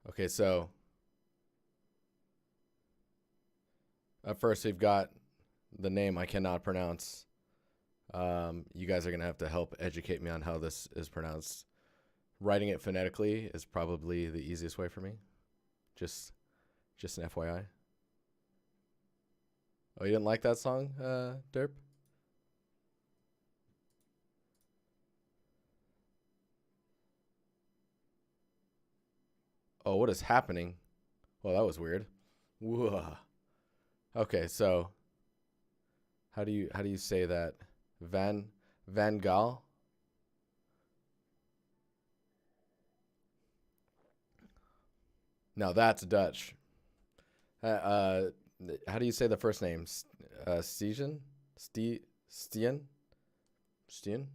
Okay, so at first we've got the name I cannot pronounce. You guys are going to have to help educate me on how this is pronounced. Writing it phonetically is probably the easiest way for me. Just an FYI. Oh, you didn't like that song, Derp? Oh, what is happening? Well, that was weird. Whoa. Okay, so how do you say that? Van Gaal? No, that's Dutch. How do you say the first name? Stien? Stien? Stien?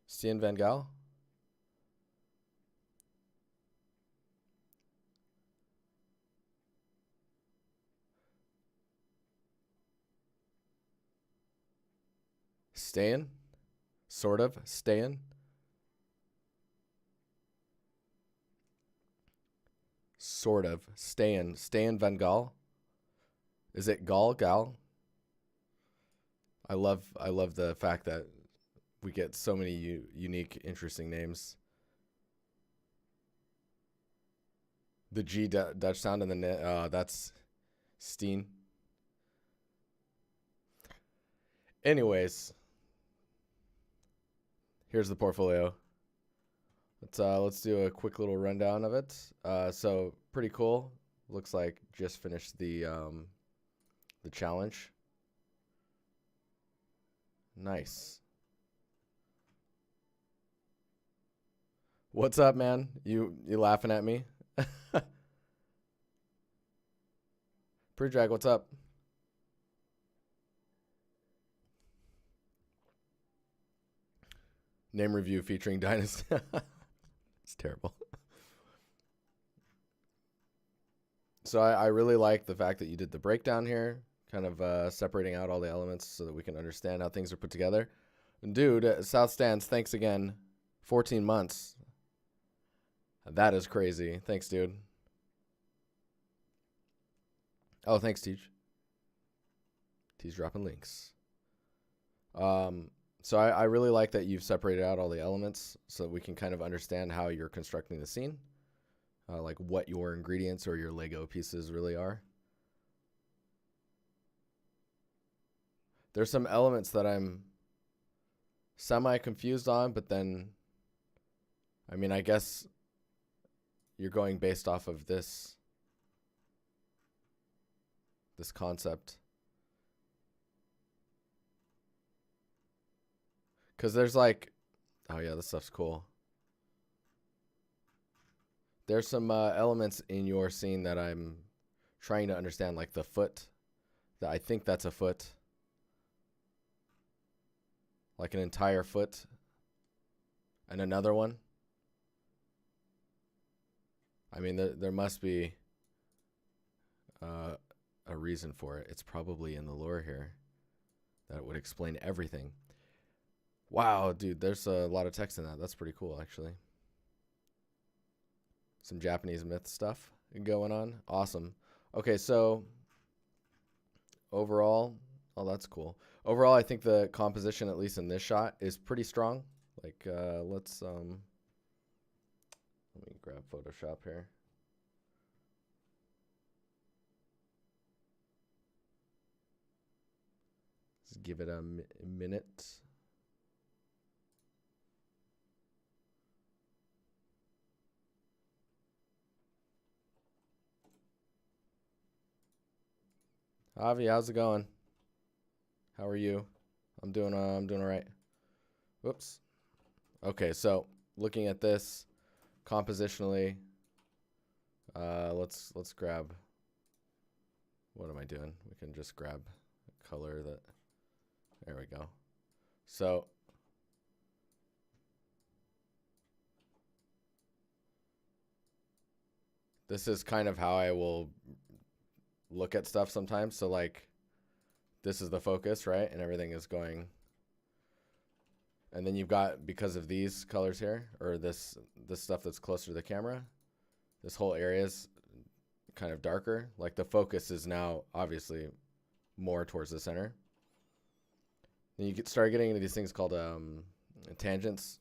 Stien Van Gaal? Stayin? Sort of. Stayin? Sort of. Stayin Van Gaal? Is it Gal? I love the fact that we get so many unique, interesting names. The G Dutch sound and the that's Steen. Anyways, here's the portfolio. Let's do a quick little rundown of it. So pretty cool. Looks like just finished the challenge. Nice. What's up, man? You laughing at me? Pre-drag, what's up? Name review featuring DiNusty. It's terrible. So I really like the fact that you did the breakdown here, kind of separating out all the elements so that we can understand how things are put together. And dude, South Stands, thanks again. 14 months. That is crazy. Thanks, dude. Oh, thanks, Teach. Teach dropping links. So I really like that you've separated out all the elements so that we can kind of understand how you're constructing the scene, like what your ingredients or your Lego pieces really are. There's some elements that I'm semi-confused on, but then, I mean, I guess you're going based off of this concept. Because there's like, oh yeah, this stuff's cool. There's some elements in your scene that I'm trying to understand, like the foot. That I think that's a foot. Like an entire foot. And another one. I mean, there must be a reason for it. It's probably in the lore here that would explain everything. Wow, dude, there's a lot of text in that. That's pretty cool, actually. Some Japanese myth stuff going on. Awesome. Okay, so overall, oh, that's cool. Overall, I think the composition, at least in this shot, is pretty strong. Like, let me grab Photoshop here. Let's give it a minute. Avi, how's it going? How are you? I'm doing all right. Whoops. Okay, so looking at this compositionally, let's grab. What am I doing? We can just grab a color that. There we go. So this is kind of how I will look at stuff sometimes. So like this is the focus, right? And everything is going. And then you've got, because of these colors here, or this stuff that's closer to the camera, this whole area is kind of darker. Like the focus is now obviously more towards the center. Then you start getting into these things called tangents,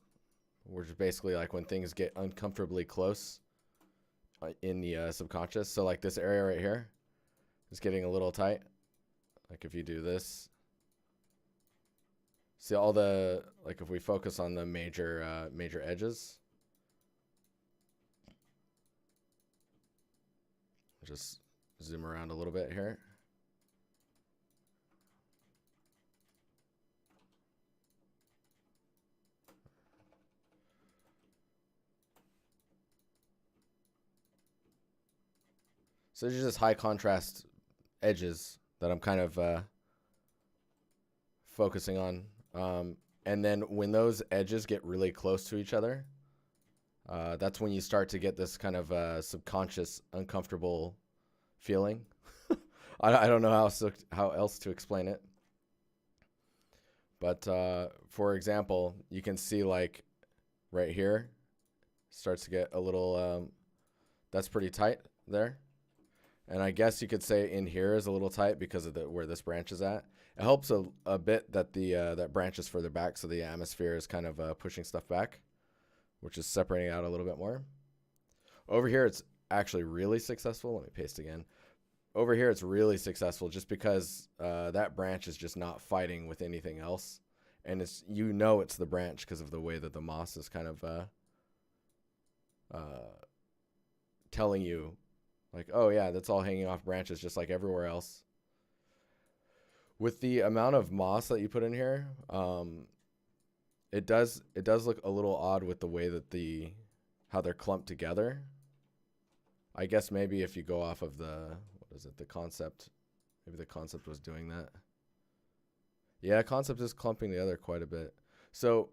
which is basically like when things get uncomfortably close in the subconscious. So like this area right here is getting a little tight. Like if you do this, see all the, like if we focus on the major edges, just zoom around a little bit here. So there's just high contrast edges that I'm kind of focusing on. And then when those edges get really close to each other, that's when you start to get this kind of subconscious, uncomfortable feeling. I don't know how else to explain it. But for example, you can see like right here starts to get a little, that's pretty tight there. And I guess you could say in here is a little tight because of where this branch is at. It helps a bit that that branch is further back, so the atmosphere is kind of pushing stuff back, which is separating out a little bit more. Over here, it's actually really successful. Let me paste again. Over here, it's really successful just because that branch is just not fighting with anything else. And it's, you know, it's the branch because of the way that the moss is kind of telling you, like, oh yeah, that's all hanging off branches just like everywhere else. With the amount of moss that you put in here, it does look a little odd with the way that how they're clumped together. I guess maybe if you go off of the concept, maybe the concept was doing that. Yeah, concept is clumping together quite a bit. So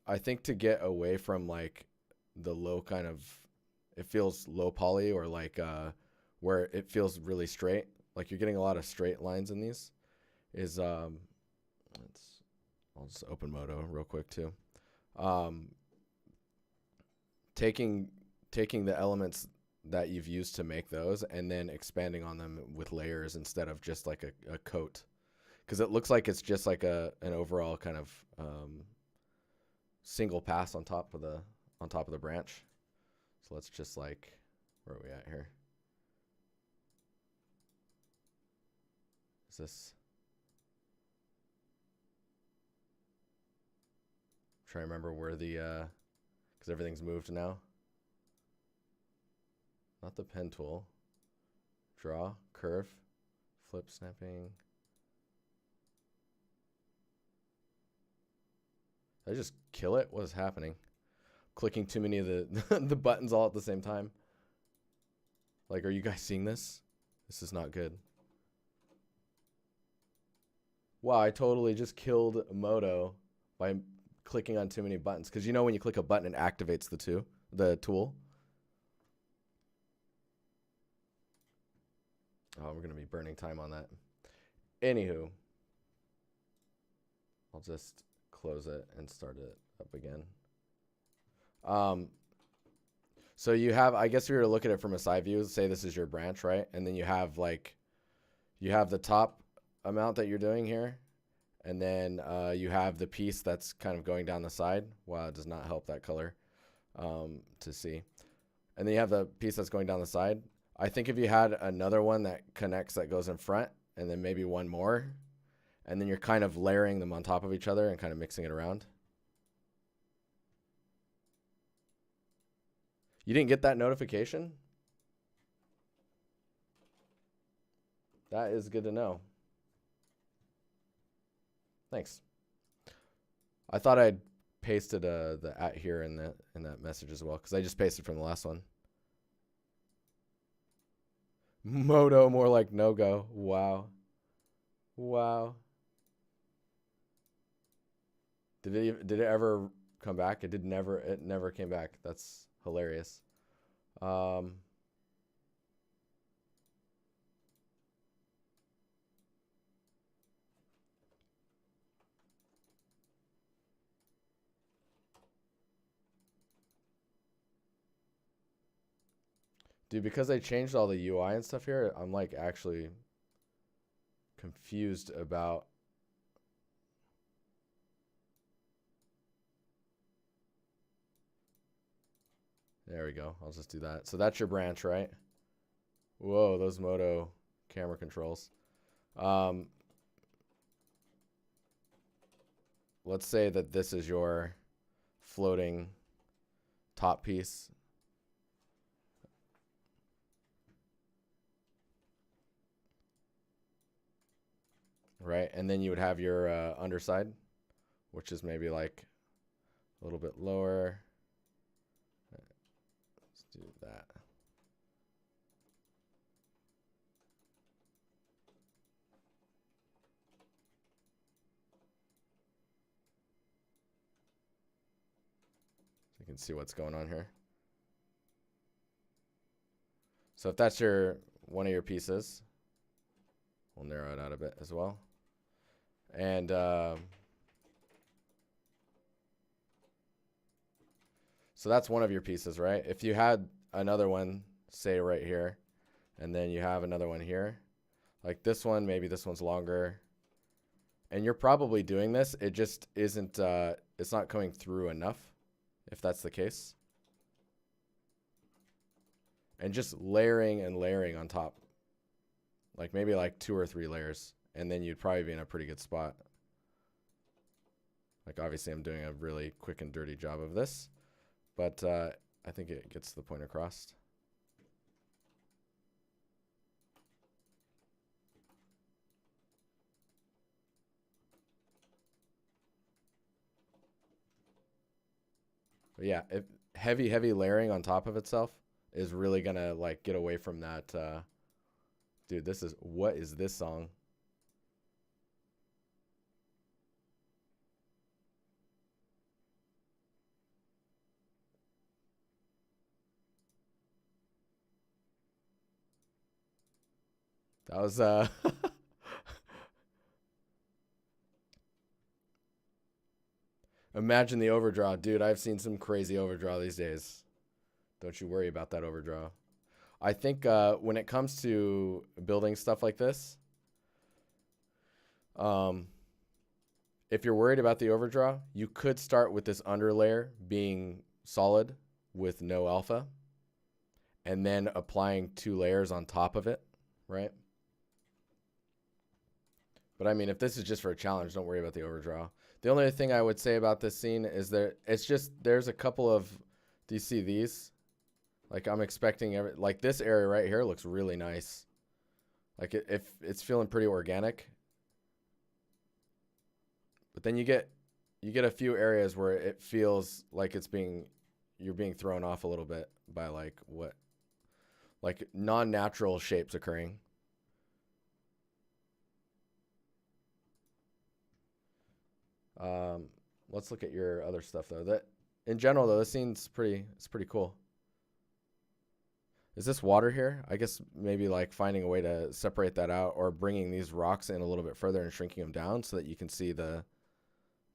I think to get away from like the low kind of, it feels low poly, or like where it feels really straight, like you're getting a lot of straight lines in these, is I'll just open Moto real quick too. Taking the elements that you've used to make those and then expanding on them with layers instead of just like a coat, because it looks like it's just like an overall kind of single pass on top of the branch. So let's just like, where are we at here? Is this? Try to remember where the, because everything's moved now. Not the pen tool. Draw, curve, flip, snapping. Did I just kill it? What is happening? Clicking too many of the buttons all at the same time. Like, are you guys seeing this? This is not good. Wow, I totally just killed Moto by clicking on too many buttons. Because you know when you click a button, it activates the tool. Oh, we're going to be burning time on that. Anywho, I'll just close it and start it up again. So you have, I guess if you were to look at it from a side view, say this is your branch, right? And then you have like, you have the top amount that you're doing here. And then you have the piece that's kind of going down the side. Wow, it does not help that color to see. And then you have the piece that's going down the side. I think if you had another one that connects, that goes in front, and then maybe one more, and then you're kind of layering them on top of each other and kind of mixing it around. You didn't get that notification? That is good to know. Thanks. I thought I'd pasted the @ here in that message as well, because I just pasted from the last one. Moto, more like no go. Wow. Wow. Did it ever come back? It never came back. That's hilarious. Dude, because they changed all the UI and stuff here, I'm like actually confused about. There we go. I'll just do that. So that's your branch, right? Whoa, those Moto camera controls. Let's say that this is your floating top piece. Right? And then you would have your underside, which is maybe like a little bit lower. Let's do that. So you can see what's going on here. So if that's one of your pieces, we'll narrow it out a bit as well. And so that's one of your pieces, right? If you had another one, say right here, and then you have another one here, like this one, maybe this one's longer, and you're probably doing this, it just isn't, it's not coming through enough, if that's the case. And just layering and layering on top, like maybe like 2 or 3 layers, and then you'd probably be in a pretty good spot. Like obviously I'm doing a really quick and dirty job of this, but I think it gets the point across. But yeah, if heavy layering on top of itself is really gonna like get away from that. Dude, what is this song? That was imagine the overdraw. Dude, I've seen some crazy overdraw these days. Don't you worry about that overdraw. I think when it comes to building stuff like this, if you're worried about the overdraw, you could start with this underlayer being solid with no alpha, and then applying 2 layers on top of it, right? But I mean, if this is just for a challenge, don't worry about the overdraw. The only thing I would say about this scene is there's a couple of, do you see these? Like I'm expecting like this area right here looks really nice. Like if it's feeling pretty organic. But then you get a few areas where it feels like you're being thrown off a little bit by like non-natural shapes occurring. Let's look at your other stuff though. That in general though, this scene's it's pretty cool. Is this water here? I guess maybe like finding a way to separate that out, or bringing these rocks in a little bit further and shrinking them down so that you can see the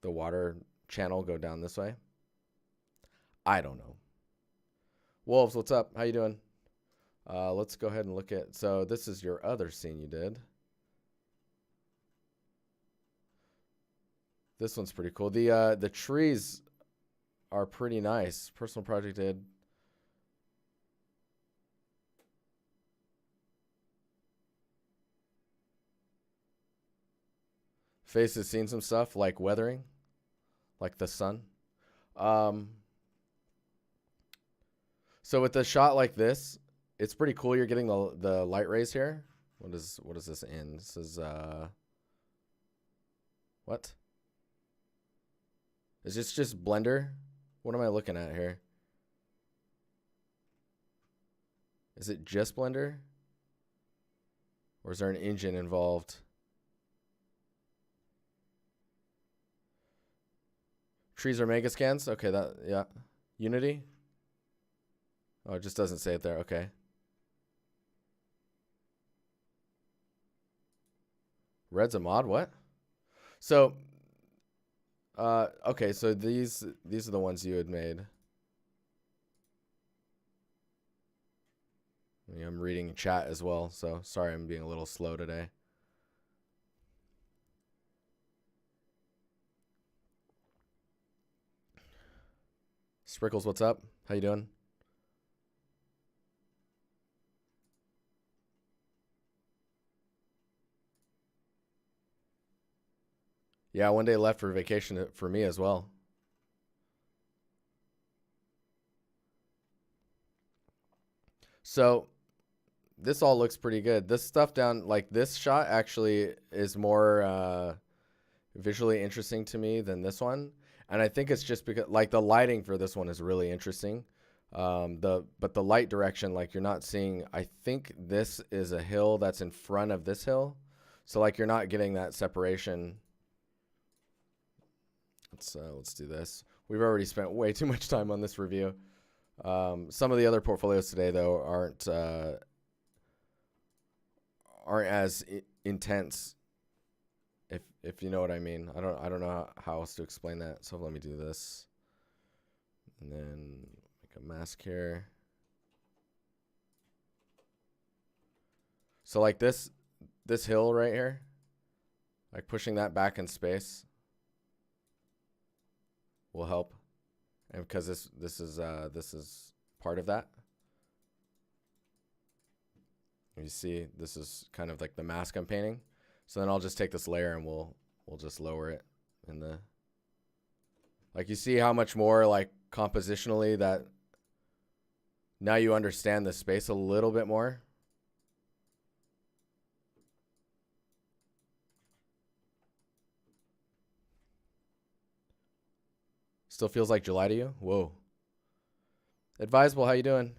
water channel go down this way. I don't know. Wolves, what's up? How you doing? Let's go ahead and look at, so this is your other scene you did. This one's pretty cool. The trees are pretty nice. Personal project did. Face has seen some stuff like weathering, like the sun. So with a shot like this, it's pretty cool. You're getting the light rays here. What is this in? This is what? Is this just Blender? What am I looking at here? Is it just Blender? Or is there an engine involved? Trees are mega scans? Okay, yeah. Unity? Oh, it just doesn't say it there. Okay. Red's a mod? What? So, okay, so these are the ones you had made. I'm reading chat as well, so sorry I'm being a little slow today. Sprickles, what's up? How you doing? Yeah, one day left for vacation for me as well. So this all looks pretty good. This stuff down, like this shot actually is more visually interesting to me than this one. And I think it's just because like the lighting for this one is really interesting. But the light direction, like you're not seeing, I think this is a hill that's in front of this hill. So like you're not getting that separation. Let's do this. We've already spent way too much time on this review. Some of the other portfolios today though aren't as intense, if you know what I mean. I don't know how else to explain that. So let me do this, and then make a mask here. So like this hill right here, like pushing that back in space will help, and because this is part of that. You see, this is kind of like the mask I'm painting. So then I'll just take this layer and we'll just lower it in the, like you see how much more like compositionally that now you understand the space a little bit more. Still feels like July to you? Whoa. Advisable, how you doing?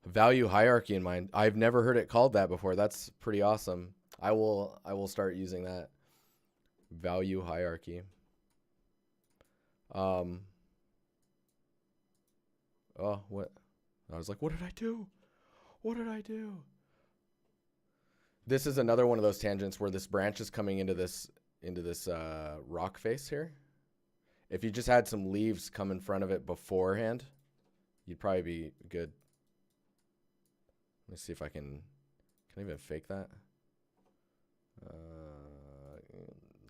Value hierarchy in mind. I've never heard it called that before. That's pretty awesome. I will start using that. Value hierarchy. Oh, what? I was like, what did I do? What did I do? This is another one of those tangents where this branch is coming into this rock face here. If you just had some leaves come in front of it beforehand, you'd probably be good. Let me see if I can I even fake that?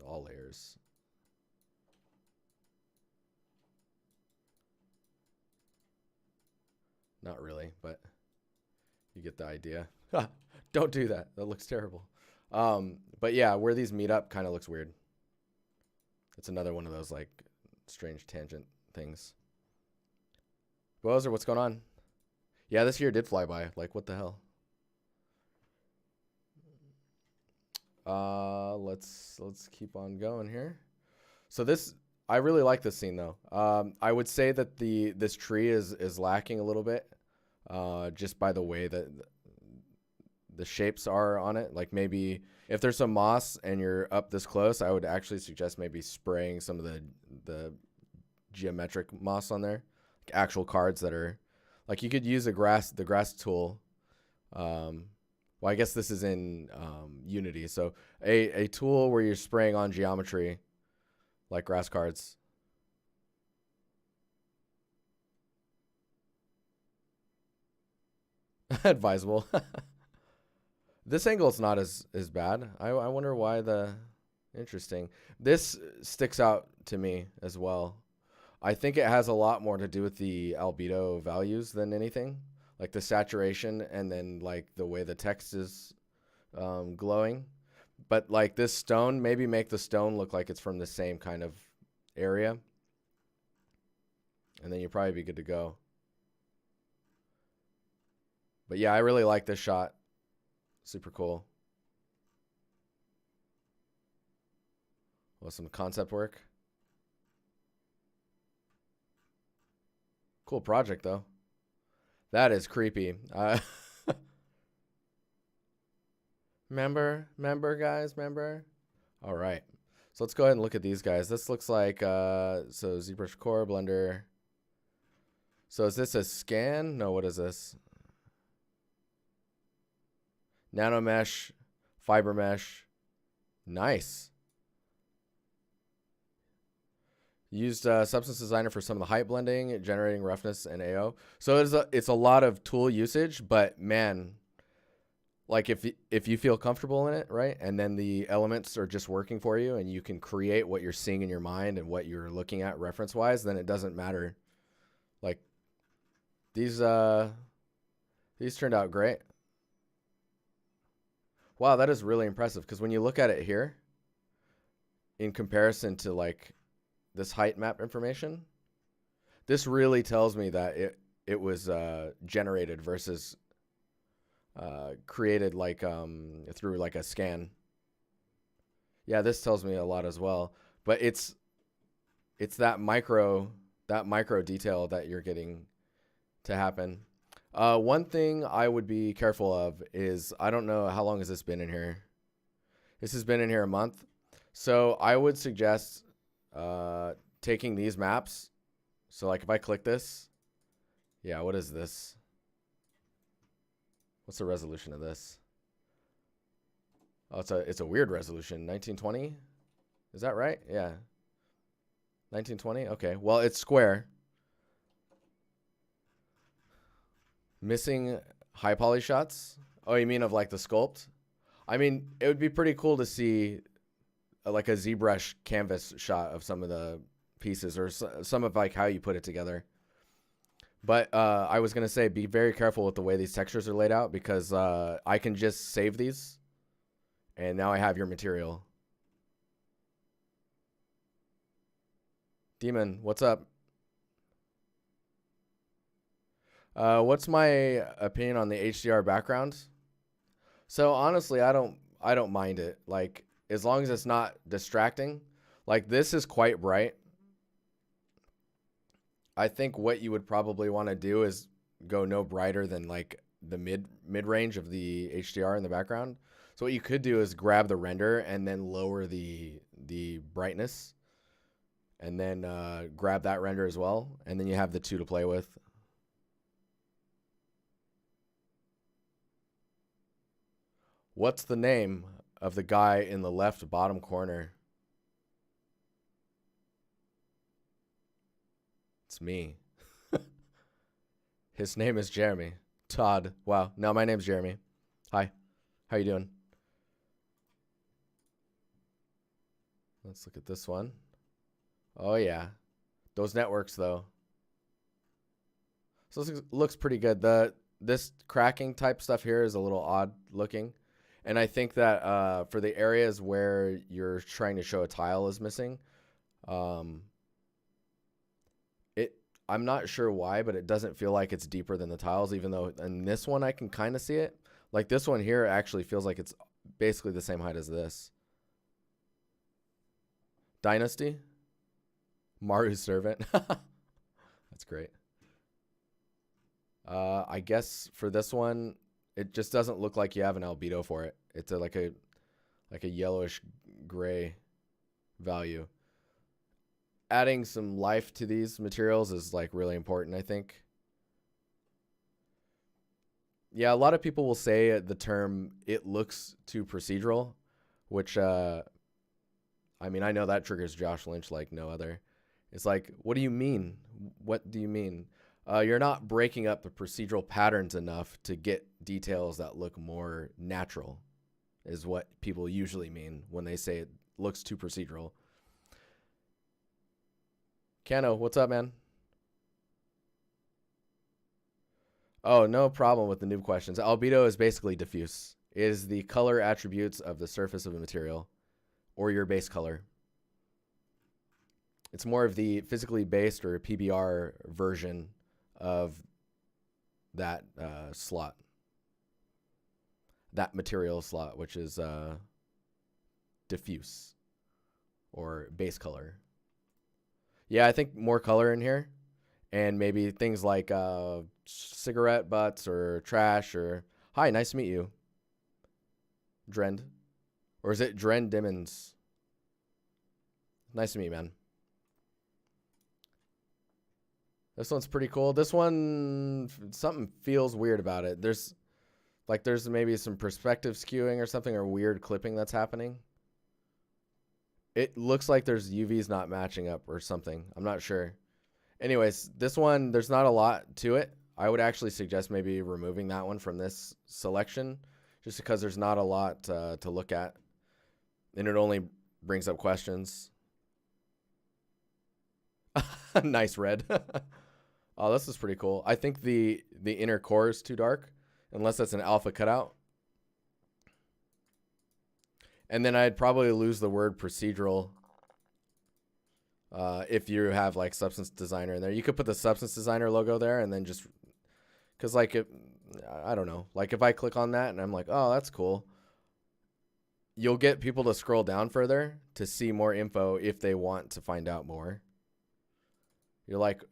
All layers. Not really, but you get the idea. Don't do that. That looks terrible. But yeah, where these meet up kind of looks weird. It's another one of those like strange tangent things. Bowser, what's going on? Yeah, this year did fly by. Like, what the hell? Let's keep on going here. So this, I really like this scene though. I would say that this tree is lacking a little bit, just by the way that the shapes are on it. Like maybe if there's some moss and you're up this close, I would actually suggest maybe spraying some of the geometric moss on there, like actual cards that are, like you could use the grass tool. Well, I guess this is in Unity. So a tool where you're spraying on geometry, like grass cards. Advisable. This angle is not as bad. I wonder why interesting. This sticks out to me as well. I think it has a lot more to do with the albedo values than anything. Like the saturation and then like the way the text is glowing. But like this stone, maybe make the stone look like it's from the same kind of area. And then you'll probably be good to go. But yeah, I really like this shot. Super cool. Well, some concept work. Cool project, though. That is creepy. Remember, guys? Remember? All right. So let's go ahead and look at these guys. This looks like, so ZBrush Core, Blender. So is this a scan? No, what is this? Nano mesh, fiber mesh. Nice. Used Substance Designer for some of the height blending, generating roughness, and AO. So it's a lot of tool usage, but man, like if you feel comfortable in it, right, and then the elements are just working for you, and you can create what you're seeing in your mind and what you're looking at reference-wise, then it doesn't matter. Like these turned out great. Wow, that is really impressive, because when you look at it here, in comparison to like this height map information, this really tells me that it was generated versus created like through like a scan. Yeah, this tells me a lot as well. But it's that micro detail that you're getting to happen. One thing I would be careful of is, I don't know, how long has this been in here? This has been in here a month. So I would suggest taking these maps. So like if I click this, yeah, what is this? What's the resolution of this? Oh, it's a weird resolution. 1920? Is that right? Yeah. 1920? Okay. Well, it's square. Missing high poly shots? Oh, you mean of like the sculpt? I mean, it would be pretty cool to see like a ZBrush canvas shot of some of the pieces, or some of like how you put it together. But I was going to say, be very careful with the way these textures are laid out, because I can just save these, and now I have your material. Demon, what's up? What's my opinion on the HDR background? So honestly, I don't mind it. Like, as long as it's not distracting. Like, this is quite bright. I think what you would probably want to do is go no brighter than like the mid range of the HDR in the background. So what you could do is grab the render and then lower the brightness, and then grab that render as well, and then you have the two to play with. What's the name of the guy in the left bottom corner? It's me. His name is Jeremy. Todd. Wow. No, my name's Jeremy. Hi. How you doing? Let's look at this one. Oh, yeah. Those networks, though. So this looks pretty good. This cracking type stuff here is a little odd looking. And I think that for the areas where you're trying to show a tile is missing, I'm not sure why, but it doesn't feel like it's deeper than the tiles, even though in this one I can kind of see it. Like this one here actually feels like it's basically the same height as this. DiNusty? Maru's servant. That's great. I guess for this one, it just doesn't look like you have an albedo for it. It's like a yellowish gray value. Adding some life to these materials is like really important, I think. Yeah, a lot of people will say the term "it looks too procedural," which I mean, I know that triggers Josh Lynch like no other. It's like, what do you mean? What do you mean? You're not breaking up the procedural patterns enough to get details that look more natural, is what people usually mean when they say it looks too procedural. Cano, what's up, man? Oh, no problem with the noob questions. Albedo is basically diffuse. It is the color attributes of the surface of a material, or your base color. It's more of the physically based or PBR version of that slot. That material slot, which is diffuse or base color. Yeah, I think more color in here, and maybe things like cigarette butts or trash or hi, nice to meet you, Drend, or is it Dren Dimmons? Nice to meet you, man. This one's pretty cool. This one, something feels weird about it. There's maybe some perspective skewing or something, or weird clipping that's happening. It looks like there's UVs not matching up or something. I'm not sure. Anyways, this one, there's not a lot to it. I would actually suggest maybe removing that one from this selection just because there's not a lot to look at. And it only brings up questions. Nice red. Oh, this is pretty cool. I think the inner core is too dark, unless that's an alpha cutout. And then I'd probably lose the word procedural if you have like Substance Designer in there. You could put the Substance Designer logo there and then just, because like I don't know, like if I click on that and I'm like, oh, that's cool, you'll get people to scroll down further to see more info if they want to find out more. You're like,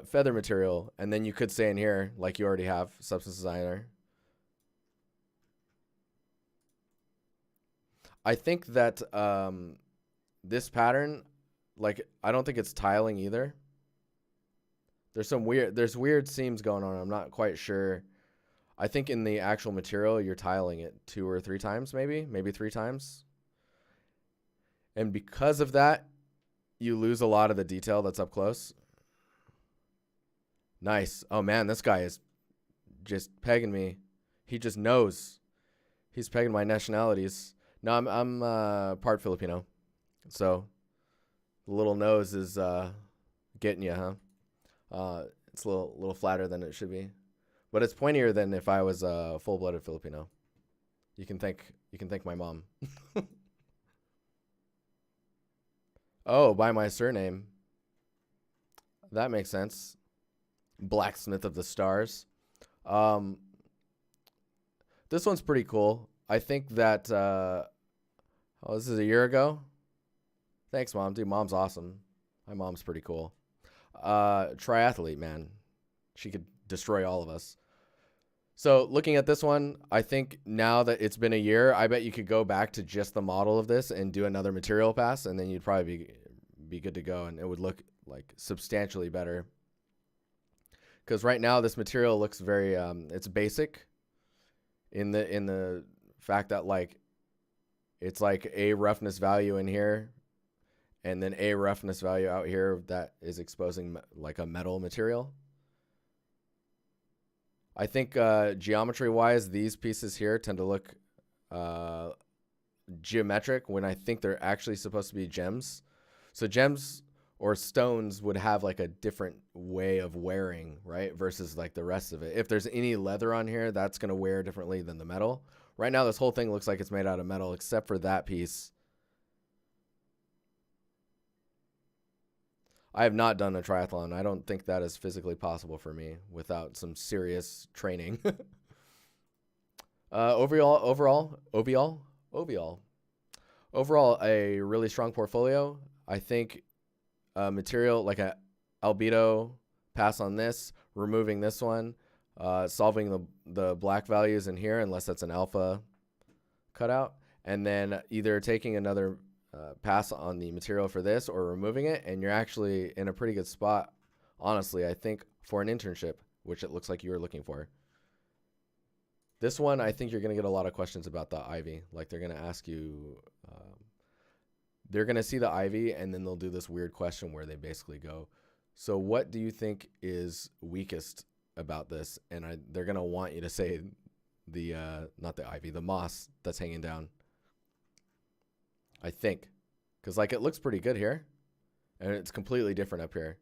feather material, and then you could say in here, like you already have, Substance Designer. I think that this pattern, like, I don't think it's tiling either. There's weird seams going on. I'm not quite sure. I think in the actual material, you're tiling it 2 or 3 times, maybe 3 times. And because of that, you lose a lot of the detail that's up close. Nice. Oh man, this guy is just pegging me. He just knows. He's pegging my nationalities. No, I'm part Filipino, so the little nose is getting you, huh? It's a little flatter than it should be, but it's pointier than if I was a full-blooded Filipino. You can thank my mom. Oh, by my surname. That makes sense. Blacksmith of the Stars. This one's pretty cool. I think that, oh, this is a year ago. Thanks, Mom. Dude, Mom's awesome. My mom's pretty cool. Triathlete, man. She could destroy all of us. So looking at this one, I think now that it's been a year, I bet you could go back to just the model of this and do another material pass, and then you'd probably be good to go, and it would look like substantially better. Because right now this material looks very, it's basic in the fact that like it's like a roughness value in here and then a roughness value out here that is exposing like a metal material. I think geometry wise, these pieces here tend to look geometric when I think they're actually supposed to be gems. So gems or stones would have like a different way of wearing, right? Versus like the rest of it. If there's any leather on here, that's going to wear differently than the metal. Right now, this whole thing looks like it's made out of metal, except for that piece. I have not done a triathlon. I don't think that is physically possible for me without some serious training. Overall, a really strong portfolio. I think material like a albedo pass on this, removing this one, solving the black values in here unless that's an alpha cutout, and then either taking another pass on the material for this or removing it, and you're actually in a pretty good spot, honestly, I think, for an internship, which it looks like you were looking for. This one, I think you're going to get a lot of questions about the ivy. Like they're going to ask you, they're going to see the ivy, and then they'll do this weird question where they basically go, so what do you think is weakest about this? And they're going to want you to say the, not the ivy, the moss that's hanging down. I think. Because like it looks pretty good here. And it's completely different up here.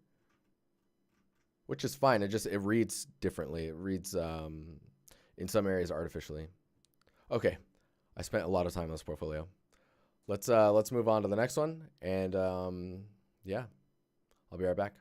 Which is fine. It reads differently. It reads in some areas artificially. Okay. I spent a lot of time on this portfolio. Let's move on to the next one. And yeah, I'll be right back.